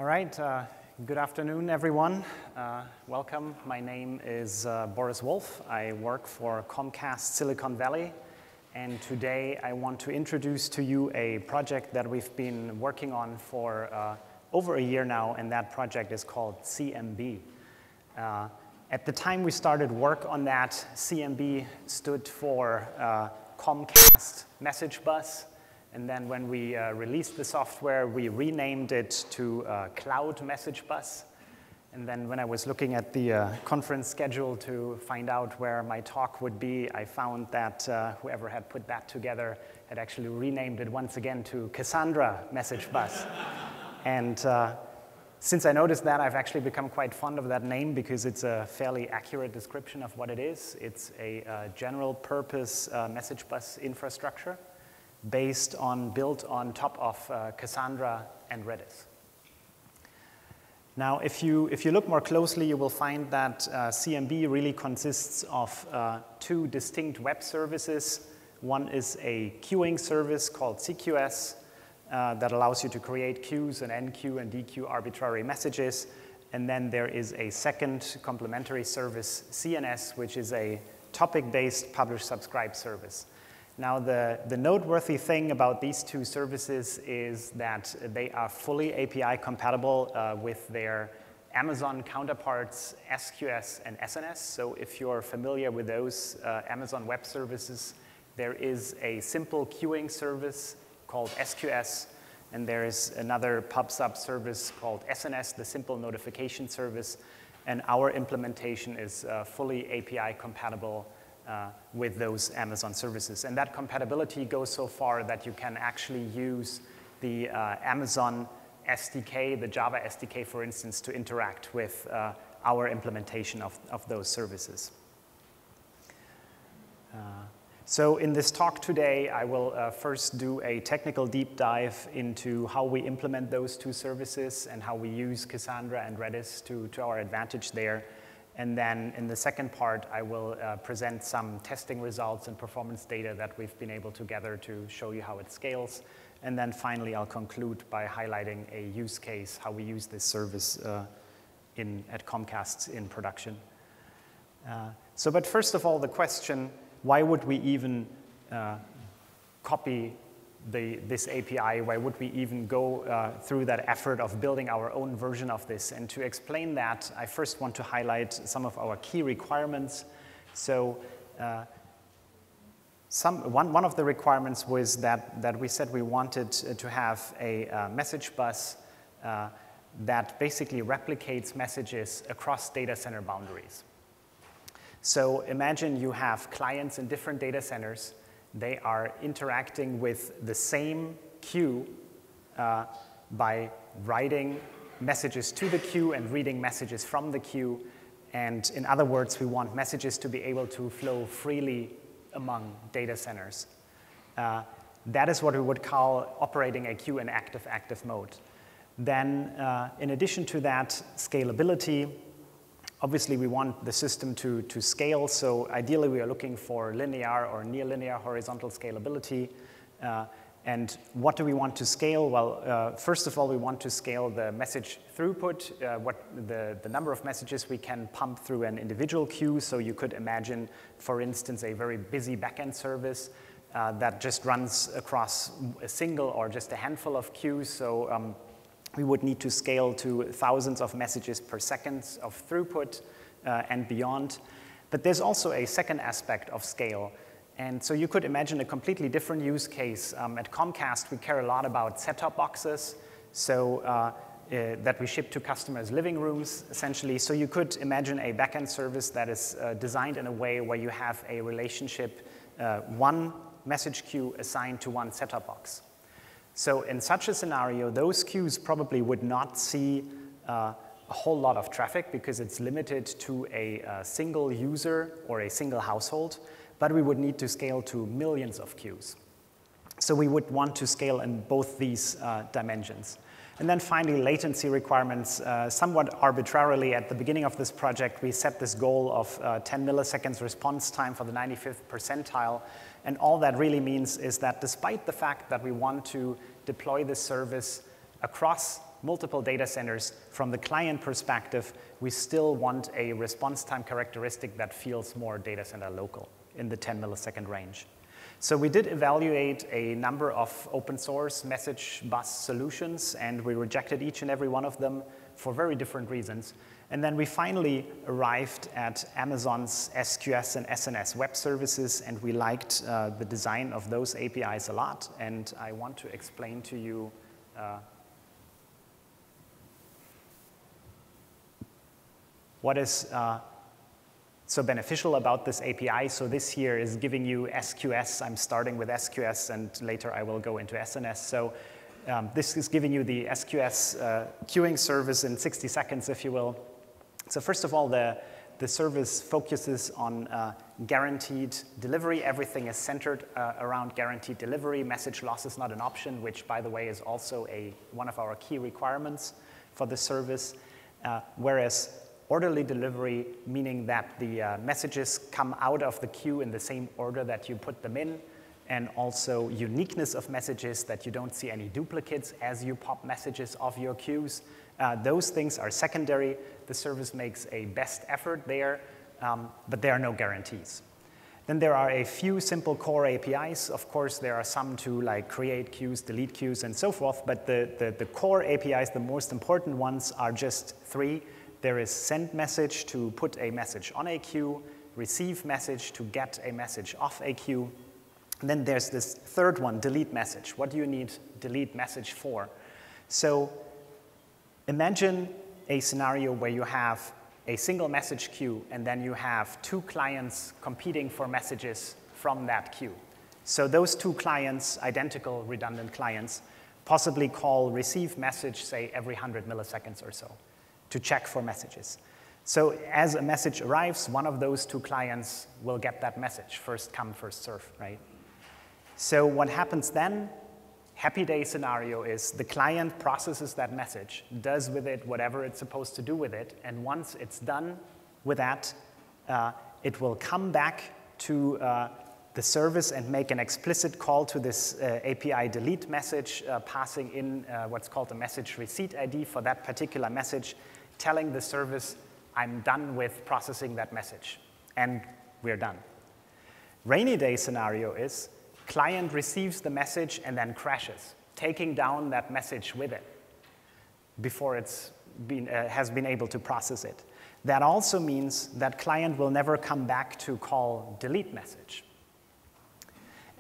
All right, good afternoon, everyone. Welcome. My name is Boris Wolf. I work for Comcast Silicon Valley, and today I want to introduce to you a project that we've been working on for over a year now, and that project is called CMB. At the time we started work on that, CMB stood for Comcast Message Bus. And then when we released the software, we renamed it to Cloud Message Bus. And then when I was looking at the conference schedule to find out where my talk would be, I found that whoever had put that together had actually renamed it once again to Cassandra Message Bus. And since I noticed that, I've actually become quite fond of that name because it's a fairly accurate description of what it is. It's a general purpose message bus infrastructure built on top of Cassandra and Redis. Now, if you look more closely, you will find that CMB really consists of two distinct web services. One is a queuing service called SQS that allows you to create queues and enqueue and dequeue arbitrary messages. And then there is a second complementary service, CNS, which is a topic-based publish-subscribe service. Now, the noteworthy thing about these two services is that they are fully API compatible with their Amazon counterparts, SQS and SNS. So if you're familiar with those Amazon Web Services, there is a simple queuing service called SQS, and there is another pub/sub service called SNS, the simple notification service. And our implementation is fully API compatible with those Amazon services. And that compatibility goes so far that you can actually use the Amazon SDK, the Java SDK, for instance, to interact with our implementation of those services. So in this talk today, I will first do a technical deep dive into how we implement those two services and how we use Cassandra and Redis to our advantage there. And then in the second part, I will present some testing results and performance data that we've been able to gather to show you how it scales. And then finally, I'll conclude by highlighting a use case, how we use this service at Comcast in production. But first of all, the question, why would we even copy this API? Why would we even go through that effort of building our own version of this? And to explain that, I first want to highlight some of our key requirements. So one of the requirements was that we said we wanted to have a message bus that basically replicates messages across data center boundaries. So imagine you have clients in different data centers. They are interacting with the same queue by writing messages to the queue and reading messages from the queue. And in other words, we want messages to be able to flow freely among data centers. That is what we would call operating a queue in active mode. Then, in addition to that, scalability. Obviously, we want the system to scale, so ideally we are looking for linear or near-linear horizontal scalability. And what do we want to scale? Well, first of all, we want to scale the message throughput, the number of messages we can pump through an individual queue. So you could imagine, for instance, a very busy backend service that just runs across a single or just a handful of queues. So we would need to scale to thousands of messages per second of throughput and beyond. But there's also a second aspect of scale. And so you could imagine a completely different use case. At Comcast, we care a lot about set-top boxes, so that we ship to customers' living rooms, essentially. So you could imagine a backend service that is designed in a way where you have a relationship, one message queue assigned to one set-top box. So in such a scenario, those queues probably would not see a whole lot of traffic because it's limited to a single user or a single household, but we would need to scale to millions of queues. So we would want to scale in both these dimensions. And then finally, latency requirements. Somewhat arbitrarily at the beginning of this project, we set this goal of 10 milliseconds response time for the 95th percentile. And all that really means is that despite the fact that we want to deploy this service across multiple data centers, from the client perspective, we still want a response time characteristic that feels more data center local in the 10 millisecond range. So we did evaluate a number of open source message bus solutions, and we rejected each and every one of them for very different reasons. And then we finally arrived at Amazon's SQS and SNS web services, and we liked the design of those APIs a lot. And I want to explain to you what is so beneficial about this API. So this here is giving you SQS. I'm starting with SQS, and later I will go into SNS. So this is giving you the SQS queuing service in 60 seconds, if you will. So first of all, the service focuses on guaranteed delivery. Everything is centered around guaranteed delivery. Message loss is not an option, which, by the way, is also one of our key requirements for the service. Whereas orderly delivery, meaning that the messages come out of the queue in the same order that you put them in, and also uniqueness of messages, that you don't see any duplicates as you pop messages off your queues. Those things are secondary. The service makes a best effort there, but there are no guarantees. Then there are a few simple core APIs. Of course, there are some to like create queues, delete queues, and so forth, but the core APIs, the most important ones, are just three. There is send message to put a message on a queue, receive message to get a message off a queue. And then there's this third one, delete message. What do you need delete message for? So imagine a scenario where you have a single message queue, and then you have two clients competing for messages from that queue. So those two clients, identical redundant clients, possibly call receive message, say, every 100 milliseconds or so to check for messages. So as a message arrives, one of those two clients will get that message, first come, first serve, right? So what happens then, happy day scenario, is the client processes that message, does with it whatever it's supposed to do with it, and once it's done with that, it will come back to the service and make an explicit call to this API delete message, passing in what's called a message receipt ID for that particular message, telling the service, I'm done with processing that message, and we're done. Rainy day scenario is client receives the message and then crashes, taking down that message with it before it's has been able to process it. That also means that client will never come back to call delete message.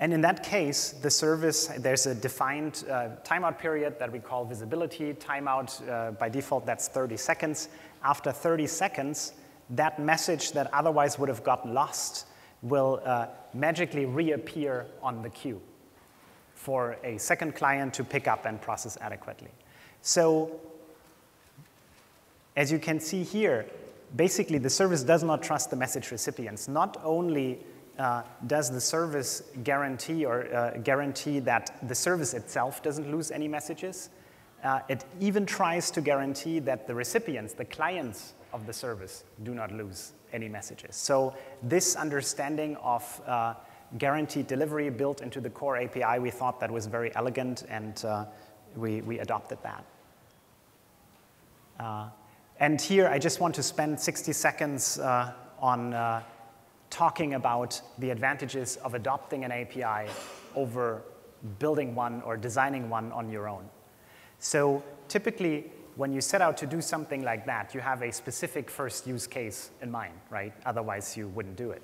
And in that case, the service, there's a defined timeout period that we call visibility. Timeout, by default, that's 30 seconds. After 30 seconds, that message that otherwise would have gotten lost will magically reappear on the queue for a second client to pick up and process adequately. So as you can see here, basically the service does not trust the message recipients. Not only does the service guarantee that the service itself doesn't lose any messages, it even tries to guarantee that the recipients, the clients of the service, do not lose any messages. So this understanding of guaranteed delivery built into the core API, we thought that was very elegant, and we adopted that. And here I just want to spend 60 seconds on talking about the advantages of adopting an API over building one or designing one on your own. So typically, when you set out to do something like that, you have a specific first use case in mind, right? Otherwise, you wouldn't do it.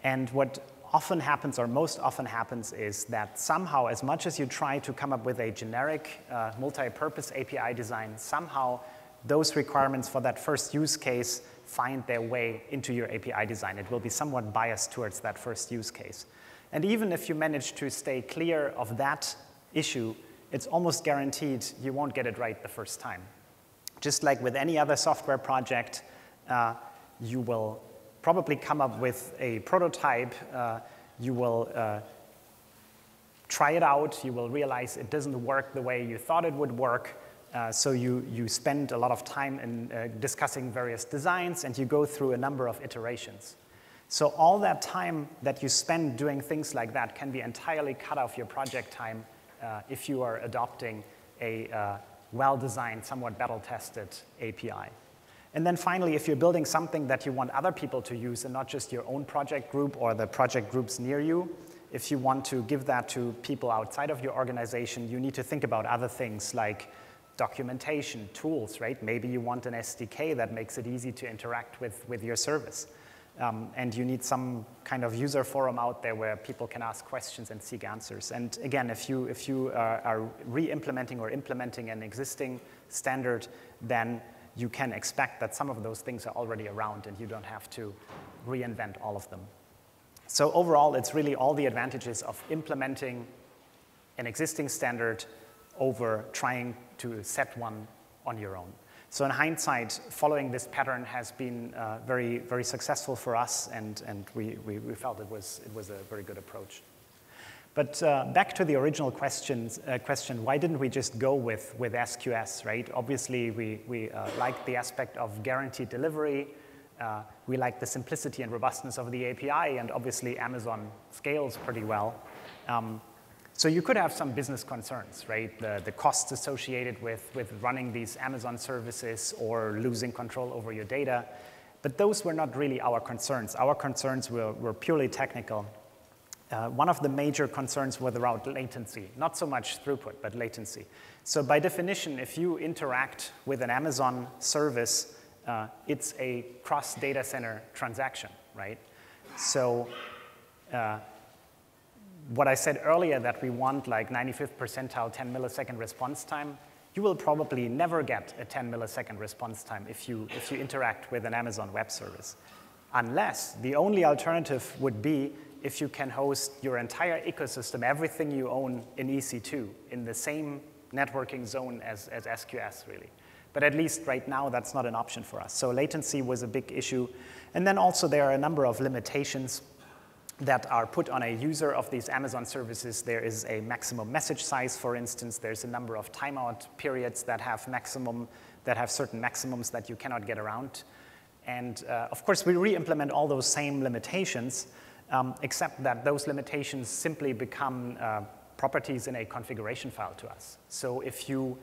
And what often happens, or most often happens, is that somehow, as much as you try to come up with a generic multi-purpose API design, somehow those requirements for that first use case find their way into your API design. It will be somewhat biased towards that first use case. And even if you manage to stay clear of that issue, it's almost guaranteed you won't get it right the first time. Just like with any other software project, you will probably come up with a prototype, you will try it out, you will realize it doesn't work the way you thought it would work, so you spend a lot of time in discussing various designs, and you go through a number of iterations. So all that time that you spend doing things like that can be entirely cut off your project time if you are adopting a well-designed, somewhat battle-tested API. And then finally, if you're building something that you want other people to use and not just your own project group or the project groups near you, if you want to give that to people outside of your organization, you need to think about other things like documentation, tools, right? Maybe you want an SDK that makes it easy to interact with your service. And you need some kind of user forum out there where people can ask questions and seek answers. And again, if you are re-implementing or implementing an existing standard, then you can expect that some of those things are already around and you don't have to reinvent all of them. So overall, it's really all the advantages of implementing an existing standard over trying to set one on your own. So in hindsight, following this pattern has been very, very successful for us, and we felt it was a very good approach. But back to the original question, why didn't we just go with SQS, right? Obviously, we like the aspect of guaranteed delivery. We like the simplicity and robustness of the API, and obviously Amazon scales pretty well. So you could have some business concerns, right? The costs associated with running these Amazon services or losing control over your data. But those were not really our concerns. Our concerns were purely technical. One of the major concerns was around latency, not so much throughput, but latency. So by definition, if you interact with an Amazon service, it's a cross-data center transaction, right? So what I said earlier, that we want like 95th percentile 10 millisecond response time, you will probably never get a 10 millisecond response time if you interact with an Amazon web service. Unless the only alternative would be if you can host your entire ecosystem, everything you own in EC2, in the same networking zone as SQS, really. But at least right now, that's not an option for us. So latency was a big issue. And then also there are a number of limitations that are put on a user of these Amazon services. There is a maximum message size, for instance. There's a number of timeout periods that have certain maximums that you cannot get around. And of course, we re-implement all those same limitations, except that those limitations simply become properties in a configuration file to us. So if you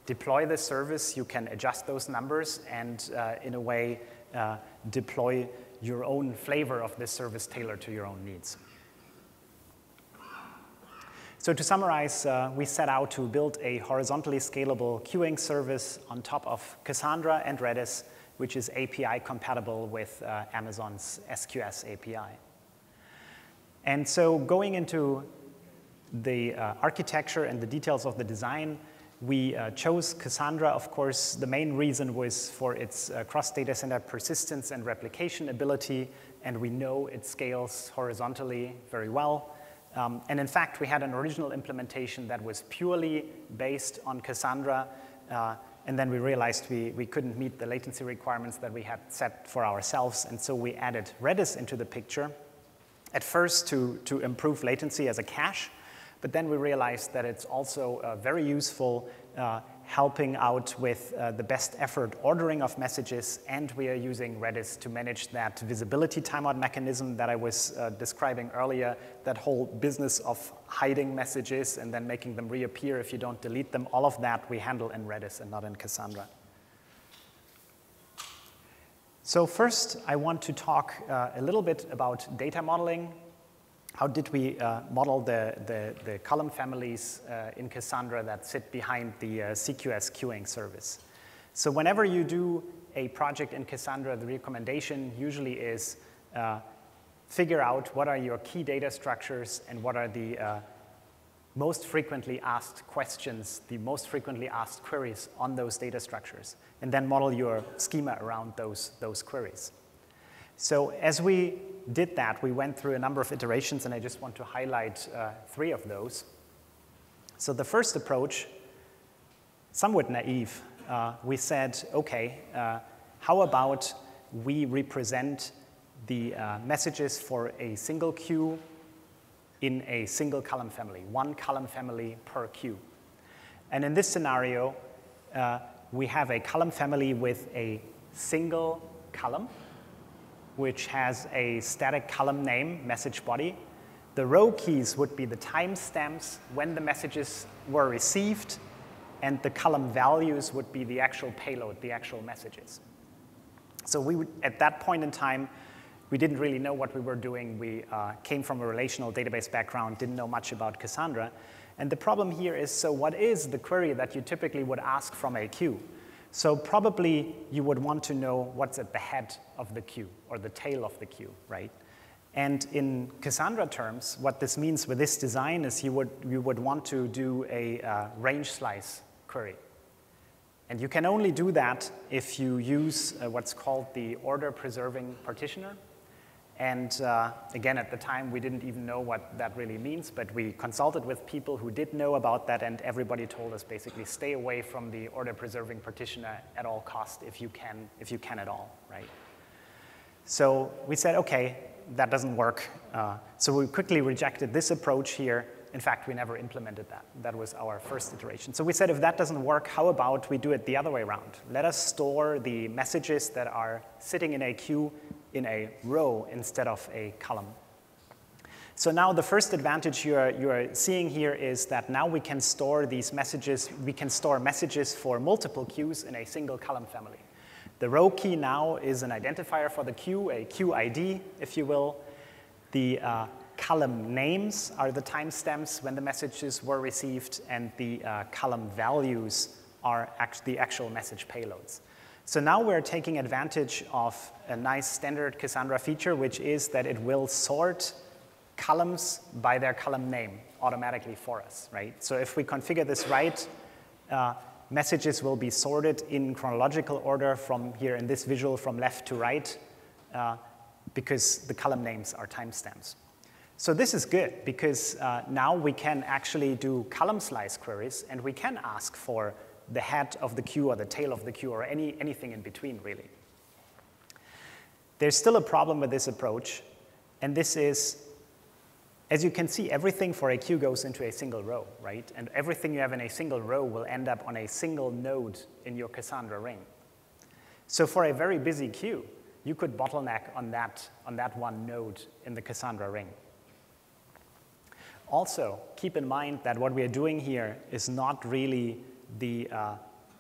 deploy the service, you can adjust those numbers and in a way deploy your own flavor of this service tailored to your own needs. So to summarize, we set out to build a horizontally scalable queuing service on top of Cassandra and Redis, which is API compatible with Amazon's SQS API. And so going into the architecture and the details of the design, we chose Cassandra. Of course, the main reason was for its cross-data center persistence and replication ability, and we know it scales horizontally very well. And in fact, we had an original implementation that was purely based on Cassandra, and then we realized we couldn't meet the latency requirements that we had set for ourselves, and so we added Redis into the picture, at first to improve latency as a cache. But then we realized that it's also very useful helping out with the best effort ordering of messages, and we are using Redis to manage that visibility timeout mechanism that I was describing earlier, that whole business of hiding messages and then making them reappear if you don't delete them. All of that we handle in Redis and not in Cassandra. So first, I want to talk a little bit about data modeling. How did we model the column families in Cassandra that sit behind the CQS queuing service? So whenever you do a project in Cassandra, the recommendation usually is figure out what are your key data structures and what are the most frequently asked questions, the most frequently asked queries on those data structures, and then model your schema around those queries. So as we did that, we went through a number of iterations, and I just want to highlight 3 of those. So the first approach, somewhat naive, we said, okay, how about we represent the messages for a single queue in a single column family, 1 column family per queue. And in this scenario, we have a column family with a single column, which has a static column name, message body. The row keys would be the timestamps when the messages were received and the column values would be the actual payload, the actual messages. So we would, at that point in time, we didn't really know what we were doing. We came from a relational database background, didn't know much about Cassandra. And the problem here is, so what is the query that you typically would ask from a queue? So probably you would want to know what's at the head of the queue or the tail of the queue, right? And in Cassandra terms, what this means with this design is you would want to do a range slice query. And you can only do that if you use what's called the order preserving partitioner. And again, at the time, we didn't even know what that really means, but we consulted with people who did know about that, and everybody told us basically stay away from the order preserving partitioner at all costs if you can at all, right? So we said, okay, that doesn't work. So we quickly rejected this approach here. In fact, we never implemented that. That was our first iteration. So we said, if that doesn't work, how about we do it the other way around? Let us store the messages that are sitting in a queue in a row instead of a column. So now the first advantage you are seeing here is that now we can store these messages. We can store messages for multiple queues in a single column family. The row key now is an identifier for the queue, a queue ID, if you will. The column names are the timestamps when the messages were received, and the column values are the actual message payloads. So now we're taking advantage of a nice standard Cassandra feature, which is that it will sort columns by their column name automatically for us, right? So if we configure this right, messages will be sorted in chronological order from here in this visual from left to right because the column names are timestamps. So this is good because now we can actually do column slice queries, and we can ask for the head of the queue or the tail of the queue or anything in between, really. There's still a problem with this approach, and this is, as you can see, everything for a queue goes into a single row, right? And everything you have in a single row will end up on a single node in your Cassandra ring. So for a very busy queue, you could bottleneck on that one node in the Cassandra ring. Also, keep in mind that what we are doing here is not really the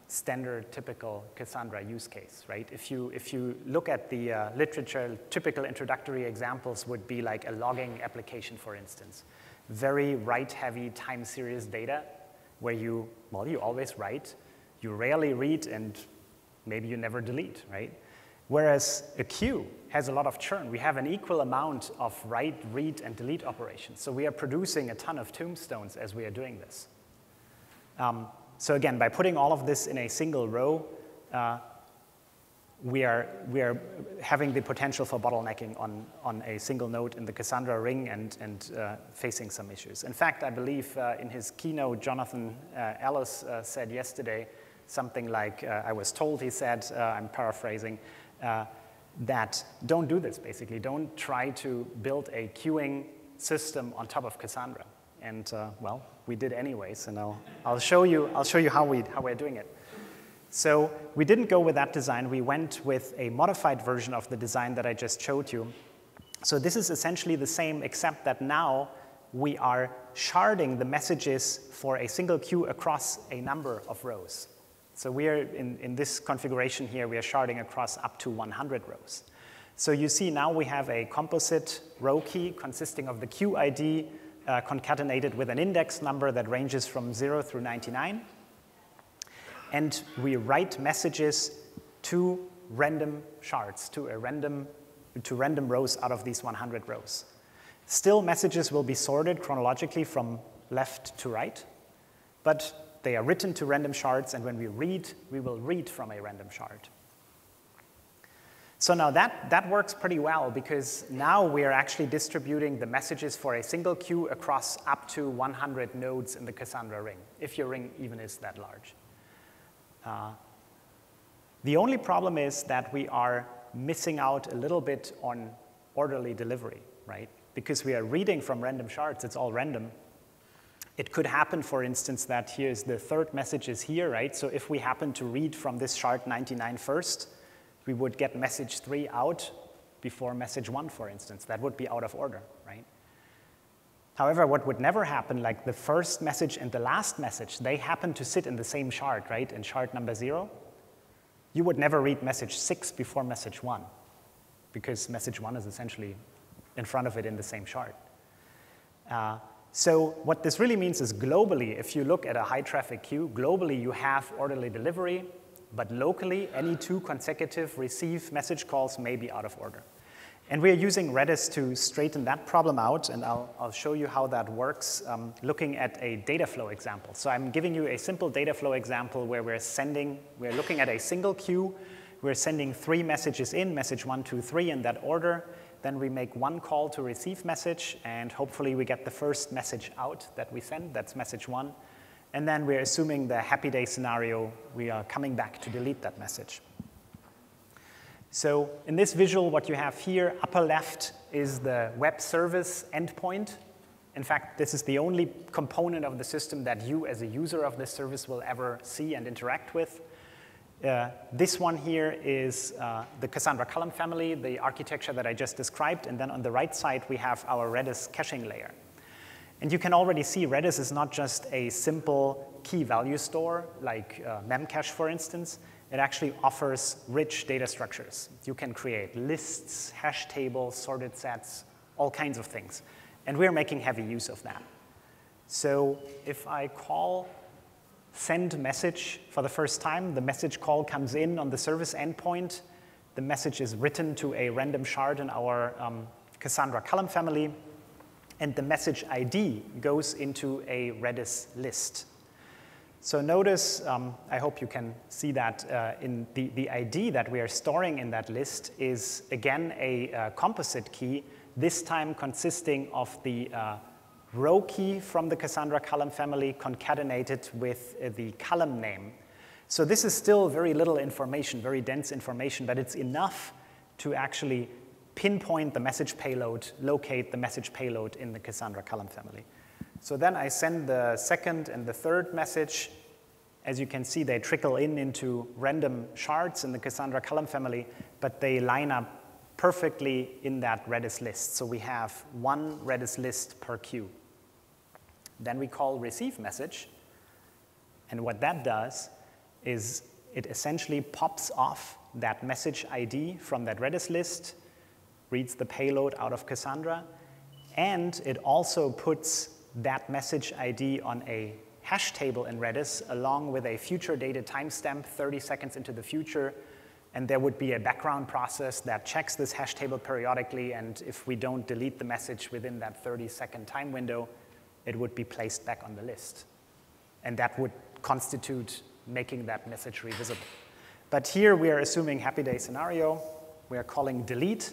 standard typical Cassandra use case, right? If you look at the literature, typical introductory examples would be like a logging application, for instance. Very write-heavy time series data where you always write, you rarely read, and maybe you never delete, right? Whereas a queue has a lot of churn. We have an equal amount of write, read, and delete operations. So we are producing a ton of tombstones as we are doing this. So again, by putting all of this in a single row, we are having the potential for bottlenecking on a single node in the Cassandra ring and facing some issues. In fact, I believe in his keynote, Jonathan Ellis said yesterday something like, I was told, he said, I'm paraphrasing, that don't do this, basically. Don't try to build a queuing system on top of Cassandra. And well, we did anyways, and I'll show you how we're doing it. So we didn't go with that design. We went with a modified version of the design that I just showed you. So this is essentially the same, except that now we are sharding the messages for a single queue across a number of rows. So we are in this configuration here, we are sharding across up to 100 rows. So you see now we have a composite row key consisting of the queue ID concatenated with an index number that ranges from 0 through 99. And we write messages to random shards, to random rows out of these 100 rows. Still, messages will be sorted chronologically from left to right, but they are written to random shards, and when we read, we will read from a random shard. So now that works pretty well, because now we are actually distributing the messages for a single queue across up to 100 nodes in the Cassandra ring, if your ring even is that large. The only problem is that we are missing out a little bit on orderly delivery, right? Because we are reading from random shards, it's all random. It could happen, for instance, that here's the third message is here, right? So if we happen to read from this shard 99 first, we would get message 3 out before message 1, for instance. That would be out of order, right? However, what would never happen, like the first message and the last message, they happen to sit in the same shard, right, in shard number 0. You would never read message 6 before message 1, because message 1 is essentially in front of it in the same shard. So what this really means is globally, if you look at a high traffic queue, globally you have orderly delivery, but locally any 2 consecutive receive message calls may be out of order. And we're using Redis to straighten that problem out, and I'll show you how that works looking at a data flow example. So I'm giving you a simple data flow example where we're looking at a single queue, we're sending 3 messages in, message 1, 2, 3 in that order, then we make 1 call to receive message, and hopefully we get the first message out that we send, that's message 1, and then we're assuming the happy day scenario, we are coming back to delete that message. So in this visual, what you have here, upper left is the web service endpoint. In fact, this is the only component of the system that you as a user of this service will ever see and interact with. This one here is the Cassandra column family, the architecture that I just described, and then on the right side, we have our Redis caching layer. And you can already see Redis is not just a simple key value store, like Memcache, for instance. It actually offers rich data structures. You can create lists, hash tables, sorted sets, all kinds of things. And we're making heavy use of that. So if I call send message for the first time, the message call comes in on the service endpoint. The message is written to a random shard in our Cassandra column family. And the message ID goes into a Redis list. So notice, I hope you can see that in the ID that we are storing in that list is, again, a composite key, this time consisting of the row key from the Cassandra column family concatenated with the column name. So this is still very little information, very dense information, but it's enough to actually pinpoint the message payload, locate the message payload in the Cassandra column family. So then I send the second and the third message. As you can see, they trickle into random shards in the Cassandra column family, but they line up perfectly in that Redis list. So we have 1 Redis list per queue. Then we call receive message, and what that does is it essentially pops off that message ID from that Redis list, reads the payload out of Cassandra, and it also puts that message ID on a hash table in Redis along with a future dated timestamp 30 seconds into the future, and there would be a background process that checks this hash table periodically, and if we don't delete the message within that 30-second time window, it would be placed back on the list. And that would constitute making that message revisible. But here we are assuming happy day scenario. We are calling delete,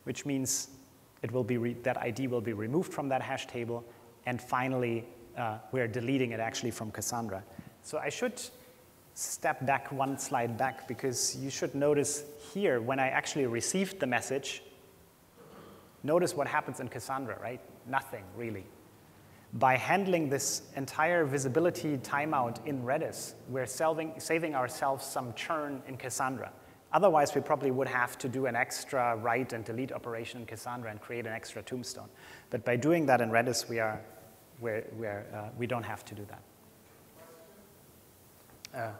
which means it will be that ID will be removed from that hash table. And finally, we're deleting it actually from Cassandra. So I should step back 1 slide back, because you should notice here when I actually received the message, notice what happens in Cassandra, right? Nothing, really. By handling this entire visibility timeout in Redis, we're saving ourselves some churn in Cassandra. Otherwise, we probably would have to do an extra write and delete operation in Cassandra and create an extra tombstone. But by doing that in Redis, we don't have to do that. Are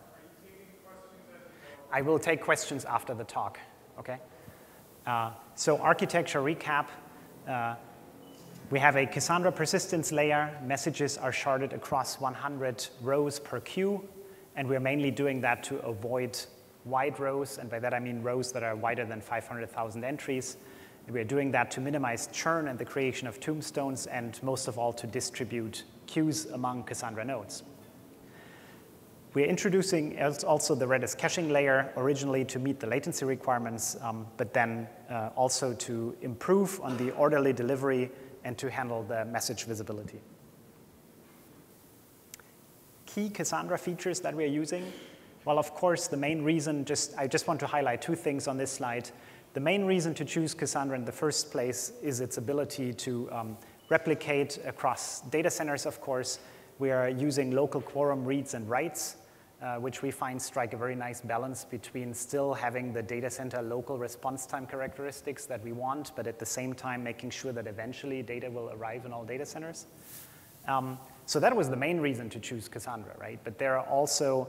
you taking questions? I will take questions after the talk, okay? So architecture recap. We have a Cassandra persistence layer. Messages are sharded across 100 rows per queue, and we're mainly doing that to avoid wide rows, and by that I mean rows that are wider than 500,000 entries. We're doing that to minimize churn and the creation of tombstones, and most of all to distribute queues among Cassandra nodes. We're introducing also the Redis caching layer, originally to meet the latency requirements, but then also to improve on the orderly delivery and to handle the message visibility. Key Cassandra features that we're using. Well, of course, the main reason, I just want to highlight 2 things on this slide. The main reason to choose Cassandra in the first place is its ability to replicate across data centers, of course. We are using local quorum reads and writes. which we find strike a very nice balance between still having the data center local response time characteristics that we want, but at the same time making sure that eventually data will arrive in all data centers. So that was the main reason to choose Cassandra, right? But there are also,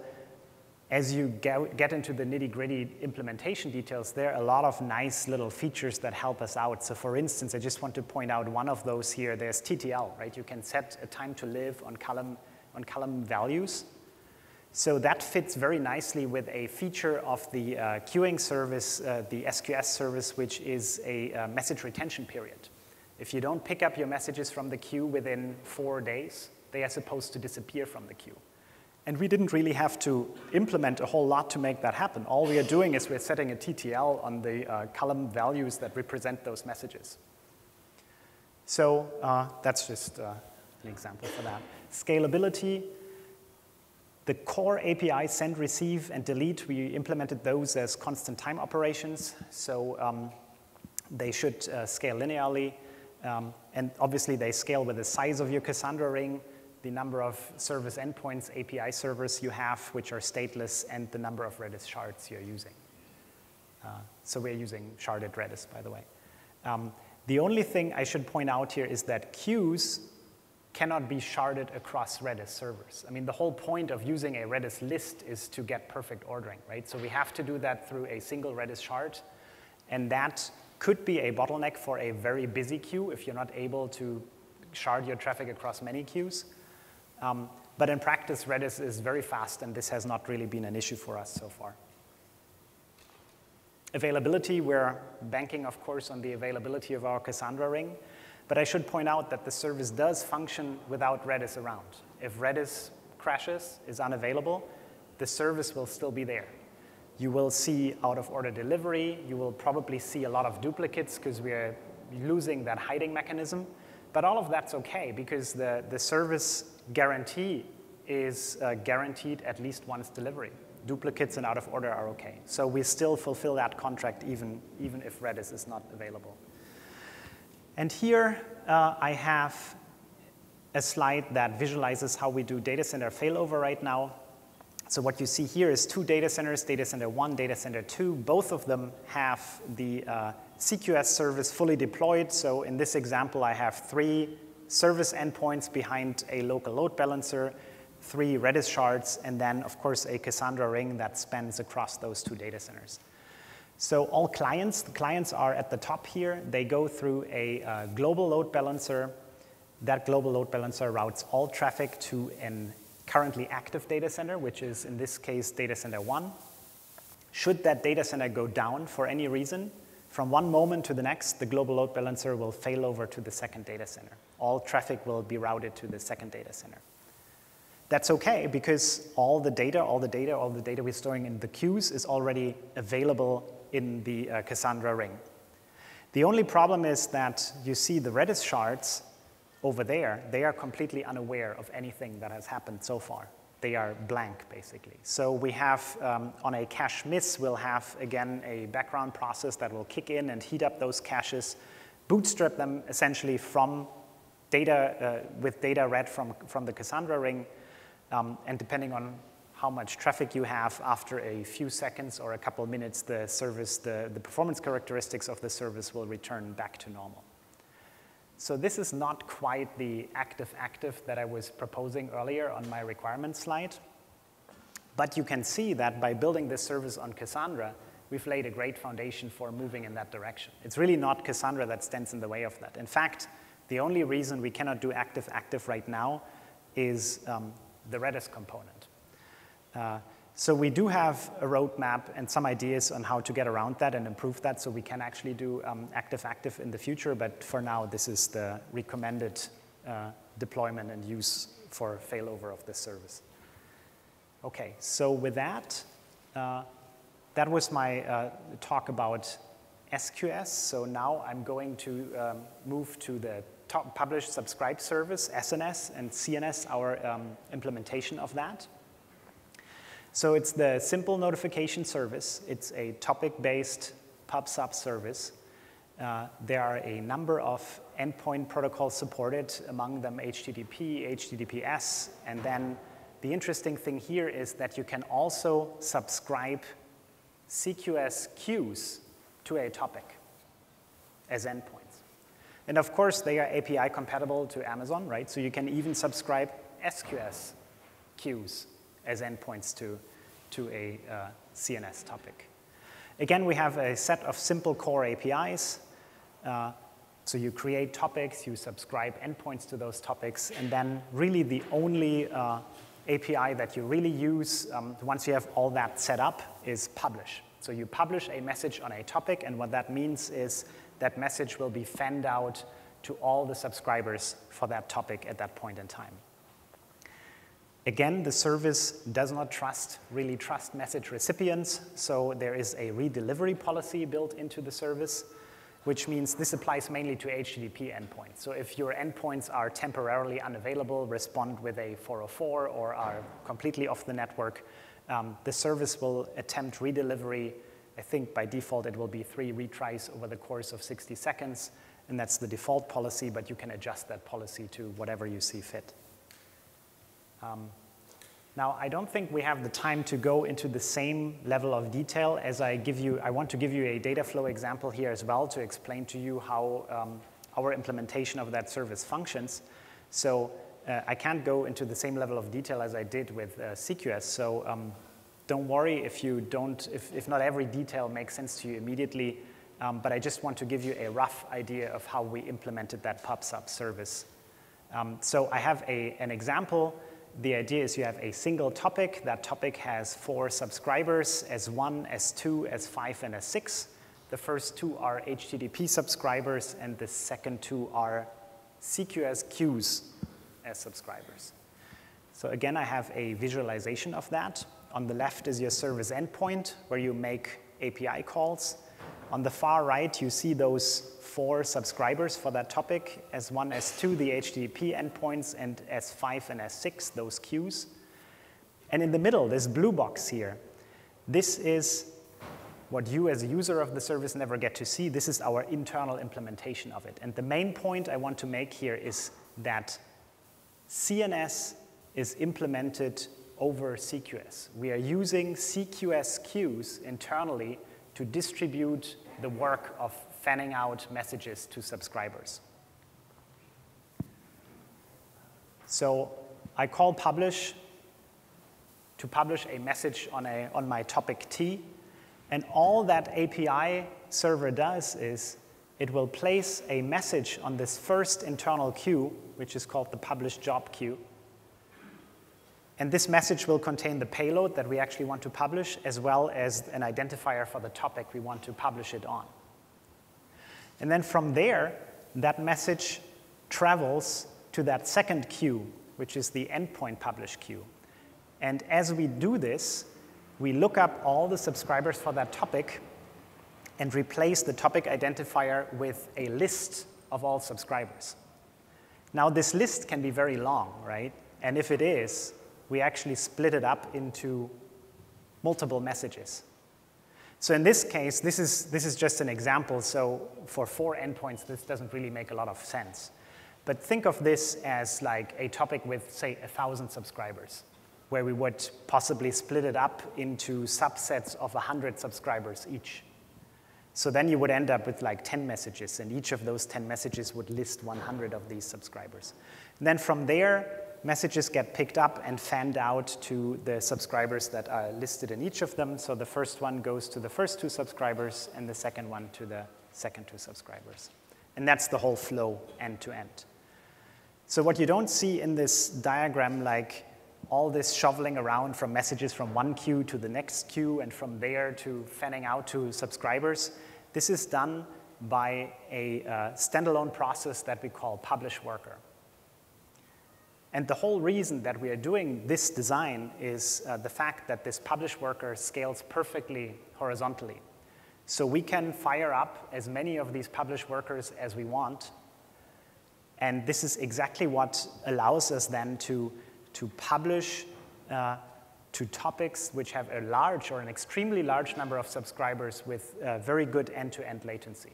as you get into the nitty-gritty implementation details, there are a lot of nice little features that help us out. So for instance, I just want to point out one of those here. There's TTL, right? You can set a time to live on column values. So that fits very nicely with a feature of the queuing service, the SQS service, which is a message retention period. If you don't pick up your messages from the queue within 4 days, they are supposed to disappear from the queue. And we didn't really have to implement a whole lot to make that happen. All we are doing is we're setting a TTL on the column values that represent those messages. So that's just an example for that. Scalability. The core API, send, receive, and delete, we implemented those as constant time operations. So they should scale linearly. And obviously, they scale with the size of your Cassandra ring, the number of service endpoints, API servers you have, which are stateless, and the number of Redis shards you're using. So we're using sharded Redis, by the way. The only thing I should point out here is that queues cannot be sharded across Redis servers. I mean, the whole point of using a Redis list is to get perfect ordering, right? So we have to do that through a single Redis shard, and that could be a bottleneck for a very busy queue if you're not able to shard your traffic across many queues. But in practice, Redis is very fast, and this has not really been an issue for us so far. Availability, we're banking, of course, on the availability of our Cassandra ring. But I should point out that the service does function without Redis around. If Redis crashes, is unavailable, the service will still be there. You will see out-of-order delivery. You will probably see a lot of duplicates because we're losing that hiding mechanism. But all of that's OK, because the service guarantee is guaranteed at least once delivery. Duplicates and out-of-order are OK. So we still fulfill that contract even if Redis is not available. And here I have a slide that visualizes how we do data center failover right now. So what you see here is 2 data centers, data center 1, data center 2. Both of them have the SQS service fully deployed. So in this example, I have 3 service endpoints behind a local load balancer, 3 Redis shards, and then, of course, a Cassandra ring that spans across those 2 data centers. So all clients, the clients are at the top here. They go through a global load balancer. That global load balancer routes all traffic to an currently active data center, which is, in this case, data center 1. Should that data center go down for any reason, from one moment to the next, the global load balancer will fail over to the second data center. All traffic will be routed to the second data center. That's OK, because all the data we're storing in the queues is already available in the Cassandra ring. The only problem is that you see the Redis shards over there. They are completely unaware of anything that has happened so far. They are blank, basically. So we have, on a cache miss, we'll have, again, a background process that will kick in and heat up those caches, bootstrap them essentially from data, with data read from the Cassandra ring. And depending on how much traffic you have, after a few seconds or a couple of minutes, the service, the performance characteristics of the service will return back to normal. So this is not quite the active-active that I was proposing earlier on my requirement slide. But you can see that by building this service on Cassandra, we've laid a great foundation for moving in that direction. It's really not Cassandra that stands in the way of that. In fact, the only reason we cannot do active-active right now is the Redis component. So we do have a roadmap and some ideas on how to get around that and improve that so we can actually do active-active in the future. But for now, this is the recommended deployment and use for failover of this service. OK, so with that, that was my talk about SQS. So now I'm going to move to the top publish subscribe service, SNS, and CNS, our implementation of that. So it's the simple notification service. It's a topic-based pub/sub service. There are a number of endpoint protocols supported, among them HTTP, HTTPS, and then the interesting thing here is that you can also subscribe SQS queues to a topic as endpoints. And of course, they are API compatible to Amazon, right? So you can even subscribe SQS queues as endpoints to a CNS topic. Again, we have a set of simple core APIs. So you create topics, you subscribe endpoints to those topics, and then really the only API that you really use once you have all that set up is publish. So you publish a message on a topic, and what that means is that message will be fanned out to all the subscribers for that topic at that point in time. Again, the service does not really trust message recipients, so there is a redelivery policy built into the service, which means this applies mainly to HTTP endpoints. So if your endpoints are temporarily unavailable, respond with a 404, or are completely off the network, the service will attempt redelivery. I think by default it will be 3 retries over the course of 60 seconds, and that's the default policy, but you can adjust that policy to whatever you see fit. Now, I don't think we have the time to go into the same level of detail as I want to give you a data flow example here as well to explain to you how our implementation of that service functions. So I can't go into the same level of detail as I did with SQS. So don't worry if not every detail makes sense to you immediately, but I just want to give you a rough idea of how we implemented that PubSub service. So I have an example. The idea is you have a single topic. That topic has 4 subscribers, S1, S2, S5, and S6. The first 2 are HTTP subscribers, and the second 2 are CQS queues as subscribers. So again, I have a visualization of that. On the left is your service endpoint, where you make API calls. On the far right, you see those 4 subscribers for that topic, S1, S2, the HTTP endpoints, and S5 and S6, those queues. And in the middle, this blue box here, this is what you as a user of the service never get to see. This is our internal implementation of it. And the main point I want to make here is that CNS is implemented over CQS. We are using CQS queues internally to distribute the work of fanning out messages to subscribers. So I call publish to publish a message on my topic T, and all that API server does is it will place a message on this first internal queue, which is called the publish job queue. And this message will contain the payload that we actually want to publish, as well as an identifier for the topic we want to publish it on. And then from there, that message travels to that second queue, which is the endpoint publish queue. And as we do this, we look up all the subscribers for that topic and replace the topic identifier with a list of all subscribers. Now, this list can be very long, right? And if it is, we actually split it up into multiple messages. So in this case, this is just an example. So for 4 endpoints, this doesn't really make a lot of sense. But think of this as like a topic with, say, 1,000 subscribers, where we would possibly split it up into subsets of 100 subscribers each. So then you would end up with like 10 messages, and each of those 10 messages would list 100 of these subscribers. And then from there, messages get picked up and fanned out to the subscribers that are listed in each of them. So the first one goes to the first 2 subscribers, and the second one to the second 2 subscribers. And that's the whole flow end to end. So what you don't see in this diagram, like all this shoveling around from messages from one queue to the next queue, and from there to fanning out to subscribers, this is done by a standalone process that we call publish worker. And the whole reason that we are doing this design is the fact that this publish worker scales perfectly horizontally. So we can fire up as many of these publish workers as we want. And this is exactly what allows us then to publish to topics which have a large or an extremely large number of subscribers with very good end-to-end latency.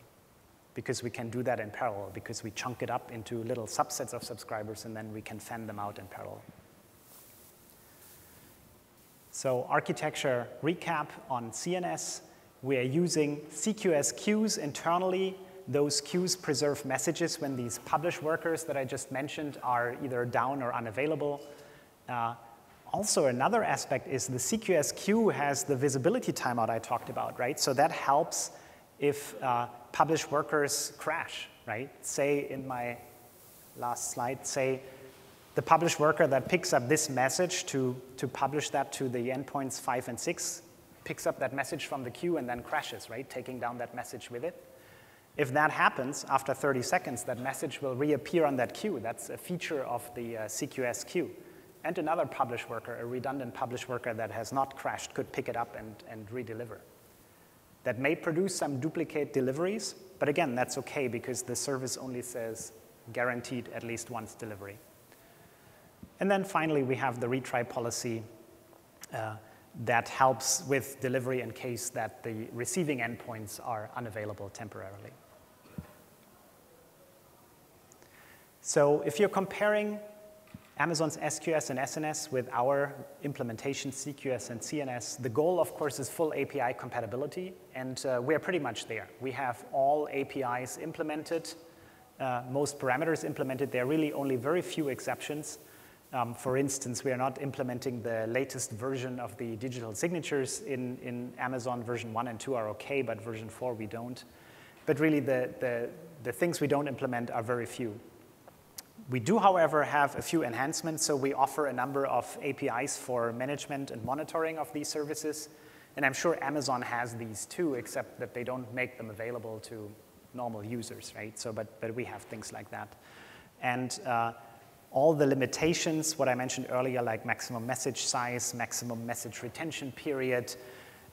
Because we can do that in parallel, because we chunk it up into little subsets of subscribers, and then we can fan them out in parallel. So architecture recap on CNS. We are using SQS queues internally. Those queues preserve messages when these publish workers that I just mentioned are either down or unavailable. Also, another aspect is the CQS queue has the visibility timeout I talked about, right? So that helps if publish workers crash, right? Say in my last slide, say the publish worker that picks up this message to publish that to the endpoints 5 and 6 picks up that message from the queue and then crashes, right? Taking down that message with it. If that happens, after 30 seconds, that message will reappear on that queue. That's a feature of the CQS queue. And another publish worker, a redundant publish worker that has not crashed, could pick it up and redeliver. That may produce some duplicate deliveries, but again, that's okay because the service only says guaranteed at least once delivery. And then finally, we have the retry policy that helps with delivery in case that the receiving endpoints are unavailable temporarily. So if you're comparing Amazon's SQS and SNS with our implementation, CQS and CNS, the goal, of course, is full API compatibility, and we're pretty much there. We have all APIs implemented, most parameters implemented. There are really only very few exceptions. For instance, we are not implementing the latest version of the digital signatures in Amazon. Version 1 and 2 are okay, but version 4 we don't. But really, the things we don't implement are very few. We do, however, have a few enhancements. So we offer a number of APIs for management and monitoring of these services. And I'm sure Amazon has these too, except that they don't make them available to normal users, right? So, but we have things like that. And all the limitations, what I mentioned earlier, like maximum message size, maximum message retention period,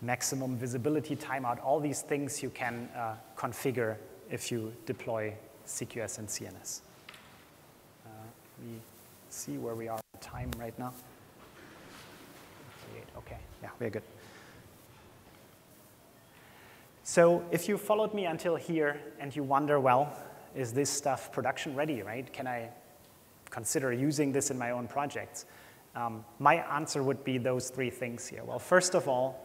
maximum visibility timeout, all these things you can configure if you deploy CQS and CNS. Let me see where we are on time right now. Okay, yeah, we're good. So if you followed me until here and you wonder, well, is this stuff production ready, right? Can I consider using this in my own projects? My answer would be those three things here. Well, first of all,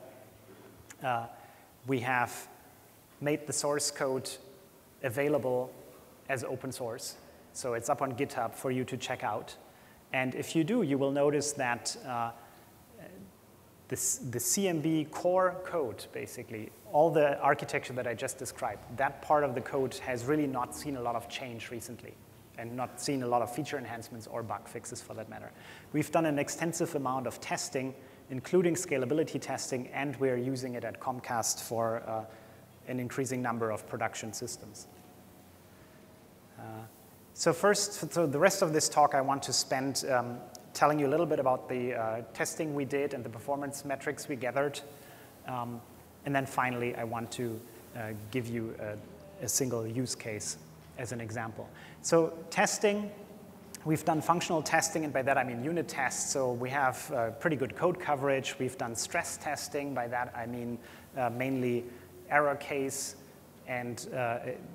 we have made the source code available as open source. So it's up on GitHub for you to check out. And if you do, you will notice that the CMB core code, basically, all the architecture that I just described, that part of the code has really not seen a lot of change recently and not seen a lot of feature enhancements or bug fixes for that matter. We've done an extensive amount of testing, including scalability testing, and we're using it at Comcast for an increasing number of production systems. So first, so the rest of this talk I want to spend telling you a little bit about the testing we did and the performance metrics we gathered. And then finally, I want to give you a single use case as an example. So testing, we've done functional testing, and by that I mean unit tests. So we have pretty good code coverage. We've done stress testing. By that I mean mainly error case and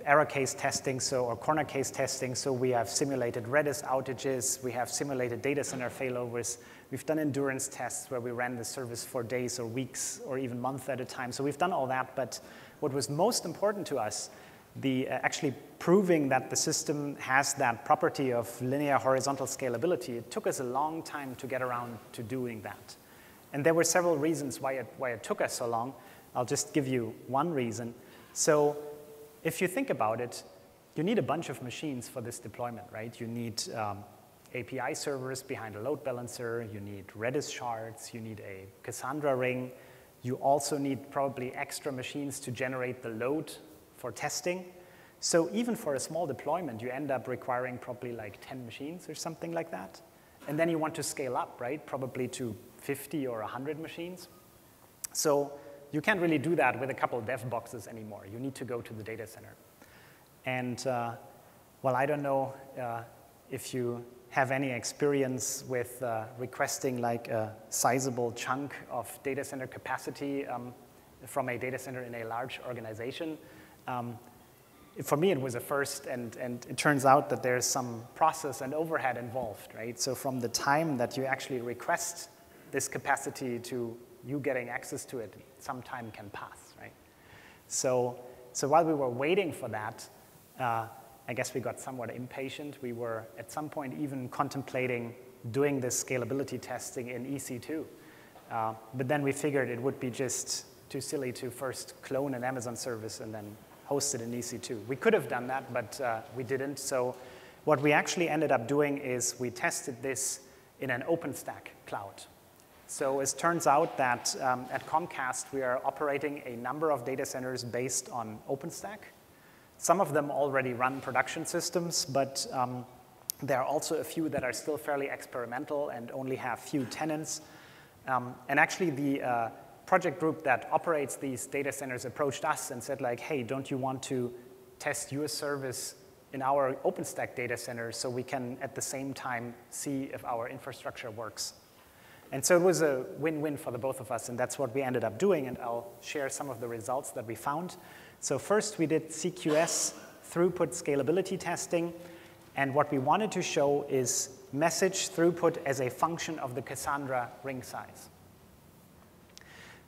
error case testing, or corner case testing. So we have simulated Redis outages. We have simulated data center failovers. We've done endurance tests where we ran the service for days or weeks or even months at a time. So we've done all that. But what was most important to us, actually proving that the system has that property of linear horizontal scalability, it took us a long time to get around to doing that. And there were several reasons why it took us so long. I'll just give you one reason. So if you think about it, you need a bunch of machines for this deployment, right? You need API servers behind a load balancer. You need Redis shards. You need a Cassandra ring. You also need probably extra machines to generate the load for testing. So even for a small deployment, you end up requiring probably like 10 machines or something like that. And then you want to scale up, right? Probably to 50 or 100 machines. So you can't really do that with a couple of dev boxes anymore. You need to go to the data center. And well, I don't know if you have any experience with requesting like a sizable chunk of data center capacity from a data center in a large organization. For me, it was a first, and it turns out that there's some process and overhead involved, right? So from the time that you actually request this capacity to you getting access to it, some time can pass, right? So while we were waiting for that, I guess we got somewhat impatient. We were at some point even contemplating doing this scalability testing in EC2. But then we figured it would be just too silly to first clone an Amazon service and then host it in EC2. We could have done that, but we didn't. So what we actually ended up doing is we tested this in an OpenStack cloud. So it turns out that at Comcast, we are operating a number of data centers based on OpenStack. Some of them already run production systems, but there are also a few that are still fairly experimental and only have few tenants. And actually, the project group that operates these data centers approached us and said, like, hey, don't you want to test your service in our OpenStack data center so we can, at the same time, see if our infrastructure works? And so it was a win-win for the both of us, and that's what we ended up doing, and I'll share some of the results that we found. So first, we did SQS throughput scalability testing, and what we wanted to show is message throughput as a function of the Cassandra ring size.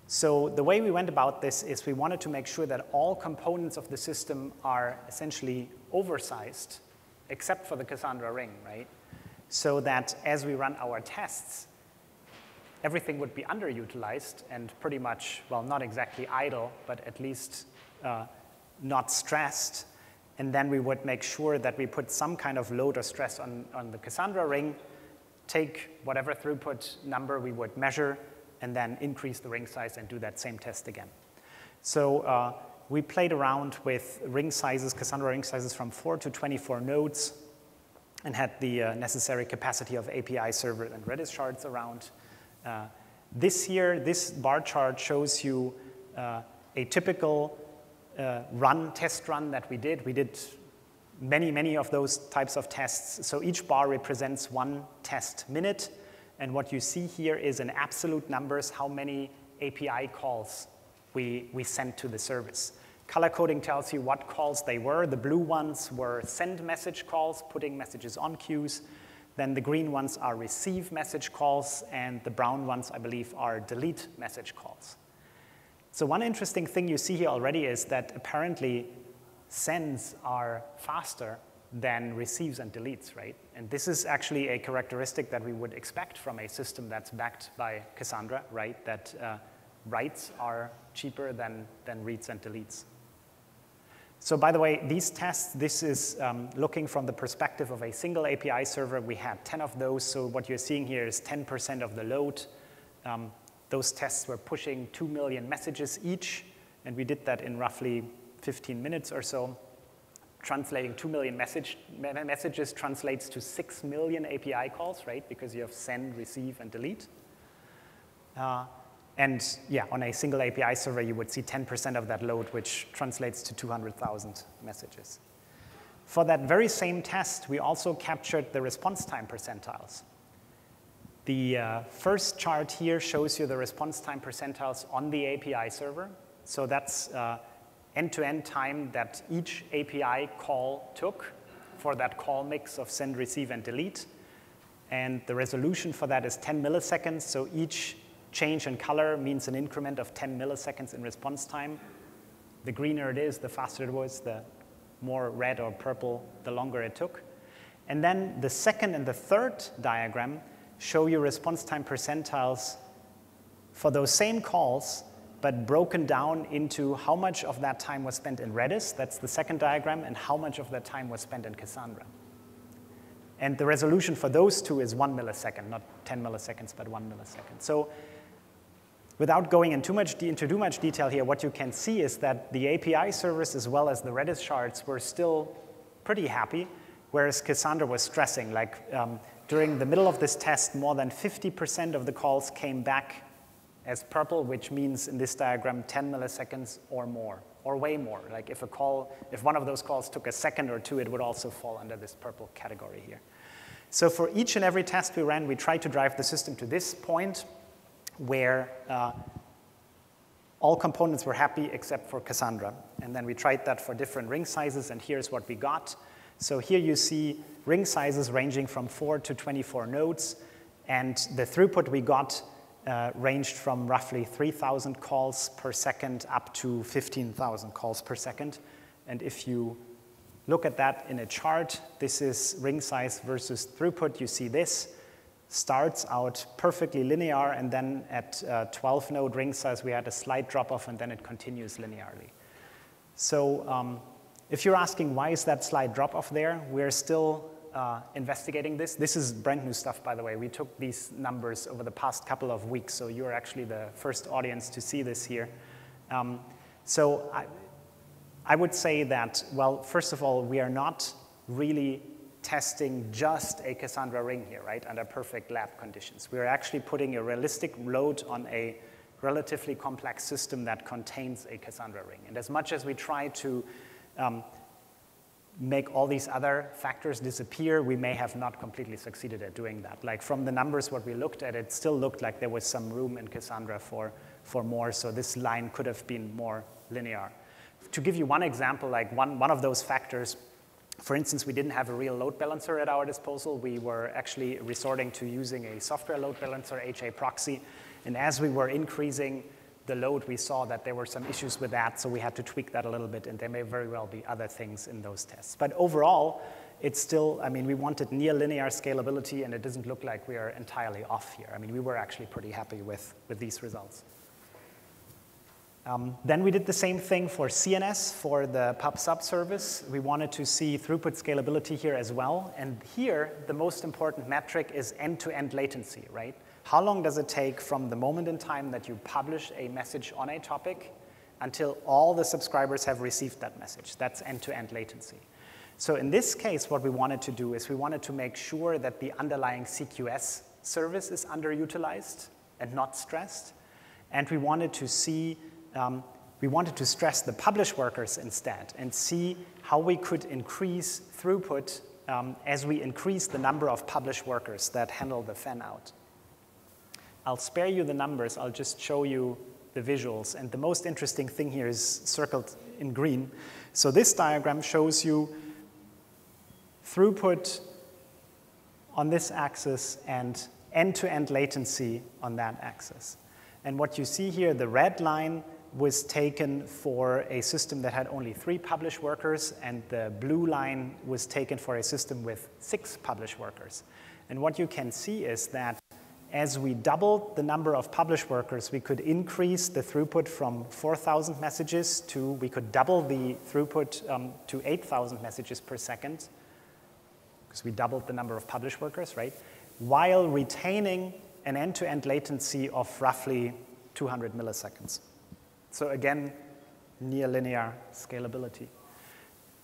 So the way we went about this is we wanted to make sure that all components of the system are essentially oversized, except for the Cassandra ring, right? So that as we run our tests, everything would be underutilized and pretty much, well, not exactly idle, but at least not stressed. And then we would make sure that we put some kind of load or stress on the Cassandra ring, take whatever throughput number we would measure, and then increase the ring size and do that same test again. So we played around with ring sizes, Cassandra ring sizes from 4 to 24 nodes, and had the necessary capacity of API server and Redis shards around. This here, this bar chart shows you a typical test run that we did. We did many of those types of tests. So each bar represents one test minute. And what you see here is in absolute numbers how many API calls we sent to the service. Color coding tells you what calls they were. The blue ones were send message calls, putting messages on queues. Then the green ones are receive message calls, and the brown ones, I believe, are delete message calls. So one interesting thing you see here already is that apparently sends are faster than receives and deletes, right? And this is actually a characteristic that we would expect from a system that's backed by Cassandra, right? That writes are cheaper than reads and deletes. So by the way, these tests, this is looking from the perspective of a single API server. We had 10 of those, so what you're seeing here is 10% of the load. Those tests were pushing 2 million messages each, and we did that in roughly 15 minutes or so. Translating 2 million messages translates to 6 million API calls, right? Because you have send, receive, and delete. And yeah, on a single API server, you would see 10% of that load, which translates to 200,000 messages. For that very same test, we also captured the response time percentiles. The first chart here shows you the response time percentiles on the API server. So that's end-to-end time that each API call took for that call mix of send, receive, and delete. And the resolution for that is 10 milliseconds. So each change in color means an increment of 10 milliseconds in response time. The greener it is, the faster it was, the more red or purple, the longer it took. And then the second and the third diagram show you response time percentiles for those same calls, but broken down into how much of that time was spent in Redis, that's the second diagram, and how much of that time was spent in Cassandra. And the resolution for those two is 1 millisecond, not 10 milliseconds, but 1 millisecond. So without going into too much detail here, what you can see is that the API servers as well as the Redis shards were still pretty happy, whereas Cassandra was stressing. Like during the middle of this test, more than 50% of the calls came back as purple, which means in this diagram 10 milliseconds or more, or way more. Like if one of those calls took a second or two, it would also fall under this purple category here. So for each and every test we ran, we tried to drive the system to this point where all components were happy except for Cassandra. And then we tried that for different ring sizes, and here's what we got. So here you see ring sizes ranging from 4 to 24 nodes, and the throughput we got ranged from roughly 3,000 calls per second up to 15,000 calls per second. And if you look at that in a chart, this is ring size versus throughput. You see this starts out perfectly linear, and then at 12-node ring size, we had a slight drop-off, and then it continues linearly. So if you're asking why is that slight drop-off there, we're still investigating this. This is brand new stuff, by the way. We took these numbers over the past couple of weeks, so you're actually the first audience to see this here. So I would say that, well, first of all, we are not really testing just a Cassandra ring here, right, under perfect lab conditions. We are actually putting a realistic load on a relatively complex system that contains a Cassandra ring. And as much as we try to make all these other factors disappear, we may have not completely succeeded at doing that. Like from the numbers, what we looked at, it still looked like there was some room in Cassandra for more, so this line could have been more linear. To give you one example, like one of those factors, for instance, we didn't have a real load balancer at our disposal. We were actually resorting to using a software load balancer, HA proxy, and as we were increasing the load, we saw that there were some issues with that, so we had to tweak that a little bit, and there may very well be other things in those tests. But overall, it's still, I mean, we wanted near linear scalability, and it doesn't look like we are entirely off here. I mean, we were actually pretty happy with these results. Then we did the same thing for CNS, for the pub/sub service. We wanted to see throughput scalability here as well. And here, the most important metric is end-to-end latency, right? How long does it take from the moment in time that you publish a message on a topic until all the subscribers have received that message? That's end-to-end latency. So in this case, what we wanted to do is we wanted to make sure that the underlying SQS service is underutilized and not stressed. And we wanted to see we wanted to stress the publish workers instead and see how we could increase throughput as we increase the number of publish workers that handle the fan out. I'll spare you the numbers. I'll just show you the visuals. And the most interesting thing here is circled in green. So this diagram shows you throughput on this axis and end-to-end latency on that axis. And what you see here, the red line was taken for a system that had only 3 publish workers, and the blue line was taken for a system with 6 publish workers. And what you can see is that as we doubled the number of publish workers, we could increase the throughput from 4,000 messages to, we could double the throughput to 8,000 messages per second, because we doubled the number of publish workers, right? While retaining an end-to-end latency of roughly 200 milliseconds. So again, near linear scalability.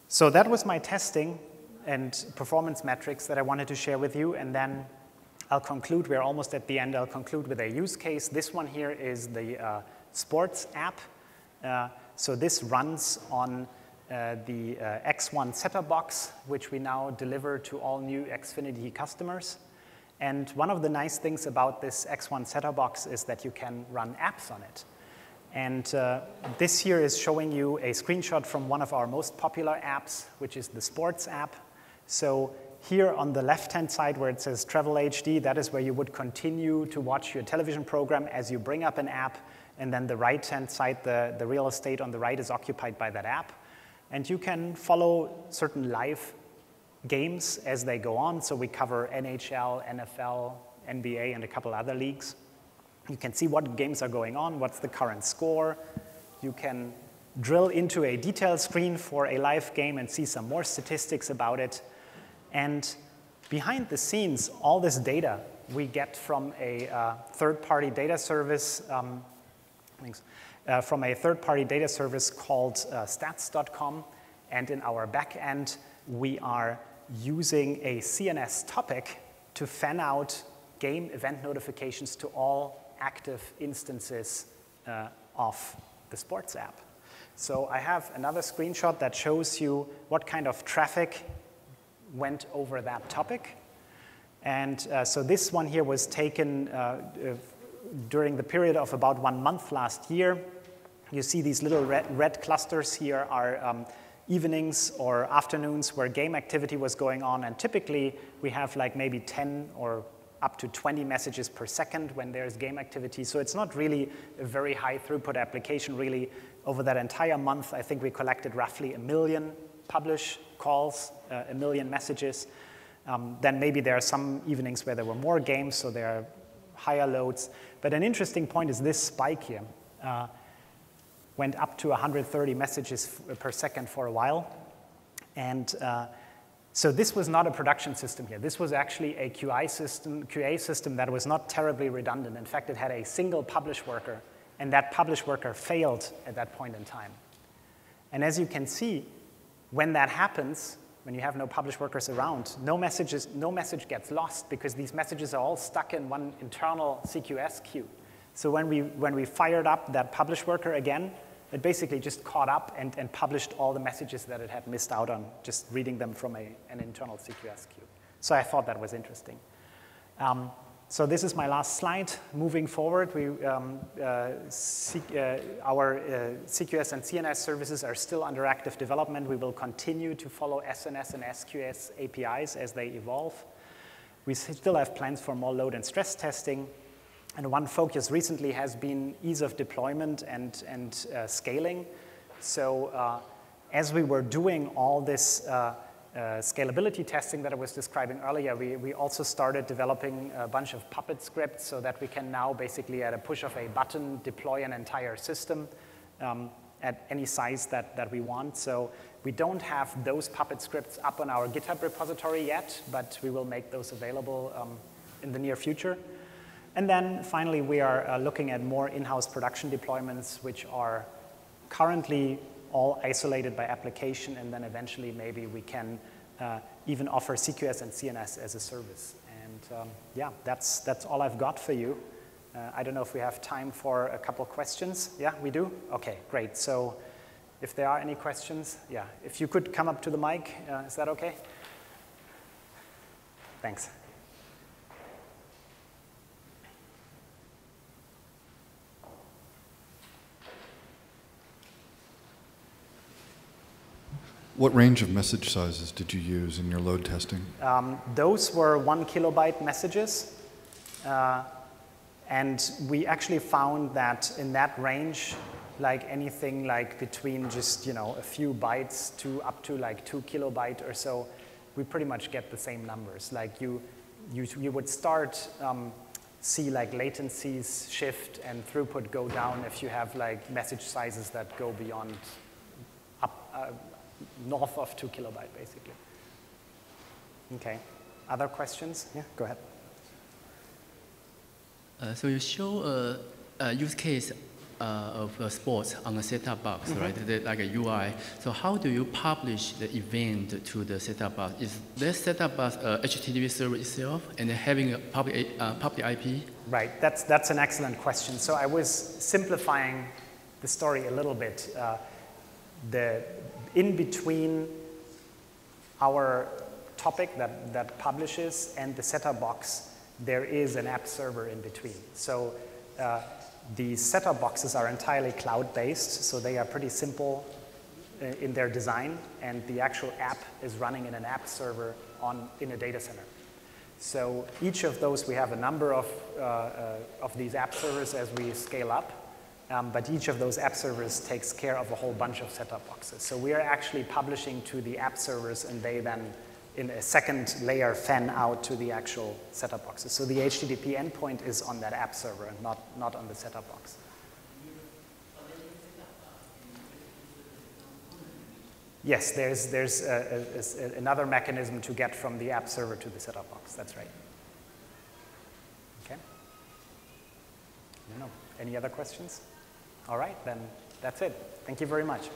So that was my testing and performance metrics that I wanted to share with you, and then I'll conclude. We're almost at the end. I'll conclude with a use case. This one here is the sports app. So this runs on the X1 set-top box, which we now deliver to all new Xfinity customers. And one of the nice things about this X1 set-top box is that you can run apps on it. And this here is showing you a screenshot from one of our most popular apps, which is the sports app. So here on the left-hand side where it says Travel HD, that is where you would continue to watch your television program as you bring up an app. And then the right-hand side, the real estate on the right is occupied by that app. And you can follow certain live games as they go on. So we cover NHL, NFL, NBA, and a couple other leagues. You can see what games are going on, what's the current score. You can drill into a detail screen for a live game and see some more statistics about it. And behind the scenes, all this data we get from a third-party data service called stats.com. And in our back end, we are using a CNS topic to fan out game event notifications to all active instances of the sports app. So I have another screenshot that shows you what kind of traffic went over that topic. And so this one here was taken during the period of about 1 month last year. You see these little red clusters here are evenings or afternoons where game activity was going on. And typically, we have like maybe 10 or up to 20 messages per second when there's game activity. So it's not really a very high throughput application, really. Over that entire month, I think we collected roughly 1 million publish calls, 1 million messages. Then maybe there are some evenings where there were more games, so there are higher loads. But an interesting point is this spike here went up to 130 messages per second for a while. And so this was not a production system here. This was actually a QA system that was not terribly redundant. In fact, it had a single publish worker, and that publish worker failed at that point in time. And as you can see, when that happens, when you have no publish workers around, no message gets lost because these messages are all stuck in one internal CQS queue. So when we fired up that publish worker again, it basically just caught up and published all the messages that it had missed out on, just reading them from an internal CQS queue. So I thought that was interesting. So this is my last slide. Moving forward, our CQS and CNS services are still under active development. We will continue to follow SNS and SQS APIs as they evolve. We still have plans for more load and stress testing. And one focus recently has been ease of deployment and scaling. So as we were doing all this scalability testing that I was describing earlier, we also started developing a bunch of Puppet scripts so that we can now basically at a push of a button deploy an entire system at any size that we want. So we don't have those Puppet scripts up on our GitHub repository yet, but we will make those available in the near future. And then finally, we are looking at more in-house production deployments, which are currently all isolated by application, and then eventually maybe we can even offer CQS and CNS as a service. And yeah, that's all I've got for you. I don't know if we have time for a couple questions. Yeah, we do? Okay, great. So if there are any questions, yeah, if you could come up to the mic, is that okay? Thanks. What range of message sizes did you use in your load testing? Those were 1 kilobyte messages. And we actually found that in that range, like anything like between just, a few bytes to up to like 2 kilobyte or so, we pretty much get the same numbers. Like you would start see like latencies shift and throughput go down if you have like message sizes that go beyond north of 2 kilobyte, basically. Okay. Other questions? Yeah, go ahead. So you show a use case of sports on a set-top box, right? Like a UI. So how do you publish the event to the set-top box? Is this set-top box HTTP server itself and having a public IP? Right. That's an excellent question. So I was simplifying the story a little bit. In between our topic that publishes and the set-top box, there is an app server in between. So the set-top boxes are entirely cloud-based, so they are pretty simple in their design, and the actual app is running in an app server in a data center. So each of those, we have a number of these app servers as we scale up. But each of those app servers takes care of a whole bunch of set-top boxes. So we are actually publishing to the app servers, and they then, in a second layer, fan out to the actual set-top boxes. So the HTTP endpoint is on that app server, and not on the set-top box. Yes, there's another mechanism to get from the app server to the set-top box. That's right. Okay. I don't know. Any other questions? All right, then that's it. Thank you very much.